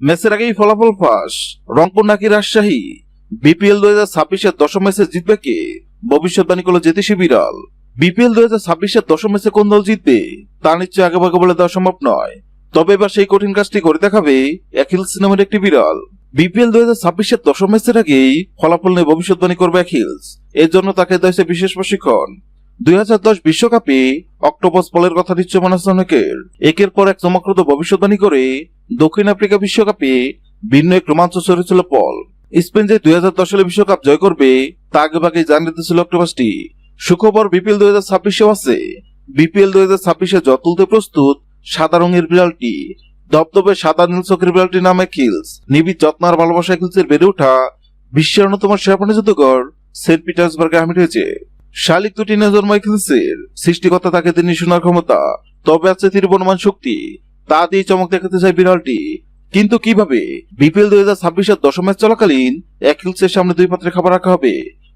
ম্যাচের আগেই ফলাফল ফাঁস, রংপুর নাকি রাজশাহী। বিপিএল 2026-এর দশম ম্যাচে জিতবে কে? ভবিষ্যৎবাণী করলো জ্যোতিষী বিড়াল। বিপিএল 2026-এর দশম ম্যাচে কোন দল জিতবে তা নিশ্চয় আগেভাগে বলে দেওয়া সম্ভব নয়। তবে এবার সেই কঠিন কাজটি করে দেখাবে অ্যাকিলস নামের একটি বিড়াল। বিপিএল 2026-এর দশম ম্যাচের আগেই ফলাফল নিয়ে ভবিষ্যৎবাণী করবে অ্যাকিলস। এর জন্য তাকে দেওয়া বিশেষ প্রশিক্ষণ। 2010 বিশ্বকাপে অক্টোপাস পলের কথা দিচ্ছে মনে হচ্ছে অনেকের। একের পর এক চমকপ্রদ ভবিষ্যৎবাণী করে দক্ষিণ আফ্রিকা বিশ্বকাপে ভিন্ন এক রোমাঞ্চ ছড়িয়েছিল পল। স্পেন যে 2010 সালে বিশ্বকাপ জয় করবে তা আগেভাগেই জানিয়ে দিয়েছিল অক্টোপাসটি। সুখবর বিপিএল 2026-এও আছে। বিপিএল 2026-এ জয় তুলতে প্রস্তুত সাদা রঙের বিড়ালটি। ধবধবে সাদা নীল চোখের বিড়ালটির নাম অ্যাকিলস। নিবিড় যত্ন আর ভালোবাসা অ্যাকিলসের বেড়ে ওঠা বিশ্বের অন্যতম সেরা প্রাণী জাদুঘর সেন্ট পিটার্সবার্গে হামিট হয়েছে। শালিক দুটি নিয়ে জন্ম অ্যাকিলসের। সৃষ্টিকর্তা তাকে তিনি শোনার ক্ষমতা, তবে আছে তীব্রমান শক্তি। তা দিয়ে চমক দেখাতে চায় বিড়ালটি। কিন্তু কিভাবে? বিপিএল 2026-এর দশম ম্যাচ চলাকালীন অ্যাকিলসের সামনে দুই পাত্রে খাবার রাখা হবে।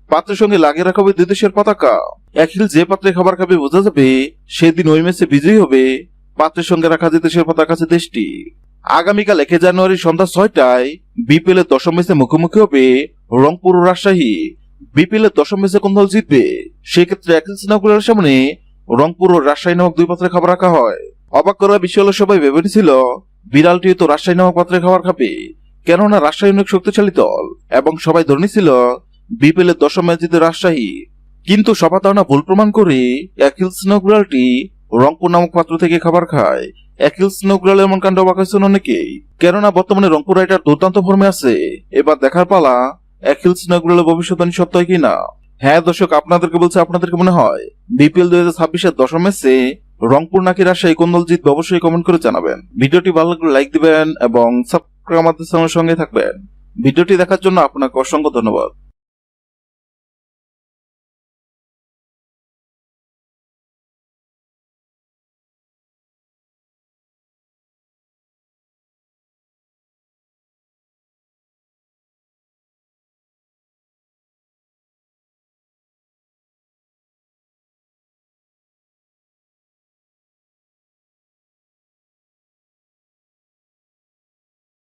পাত্রের সঙ্গে লাগিয়ে রাখা হবে দুই দেশের পতাকা। অ্যাকিলস যে পাত্রে খাবার খাবে বোঝা যাবে সেদিন ওই ম্যাচে বিজয়ী হবে পাত্রের সঙ্গে রাখা যে দেশের পতাকা আছে দেশটি। আগামীকাল 1 জানুয়ারি সন্ধ্যা 6টায় বিপিএল এর দশম ম্যাচে মুখোমুখি হবে রংপুর ও রাজশাহী। বিপিএল এর দশম ম্যাচে কোন দল জিতবে? সেক্ষেত্রে অ্যাকিলস নগরের সামনে রংপুর ও রাজশাহী নামক দুই পাত্রে খাবার রাখা হয়। অবাক করা বিষয় হলো সবাই ভেবে নিয়েছিল বিড়ালটি তো রাজশাহী নামক পাত্রে খাবার খাবে, কেননা রাজশাহী অনেক শক্তিশালী দল এবং সবাই ধরে নিয়েছিল বিপিএল এর দশম ম্যাচ জিতে রাজশাহী। কিন্তু সবার ধারণা ভুল প্রমাণ করে অ্যাকিলস বিড়ালটি রংপুর নামক পাত্র থেকে খাবার খায়। অ্যাকিলস বিড়াল এমন কাণ্ড অবাক হয়েছেন অনেকেই, কেননা বর্তমানে রংপুর রাইডার দুর্দান্ত ফর্মে আছে। এবার দেখার পালা অ্যাকিলস বিড়ালের ভবিষ্যৎবাণী সত্য হয় কিনা। হ্যাঁ দর্শক, আপনাদেরকে বলছে, আপনাদেরকে মনে হয় বিপিএল 2026-এর দশম ম্যাচে রংপুর নাকি রাজশাহী কোন দল জিতবে? অবশ্যই কমেন্ট করে জানাবেন। ভিডিওটি ভালো লাগলে লাইক দিবেন এবং সাবস্ক্রাইব আমাদের সঙ্গে থাকবেন। ভিডিওটি দেখার জন্য আপনাকে অসংখ্য ধন্যবাদ।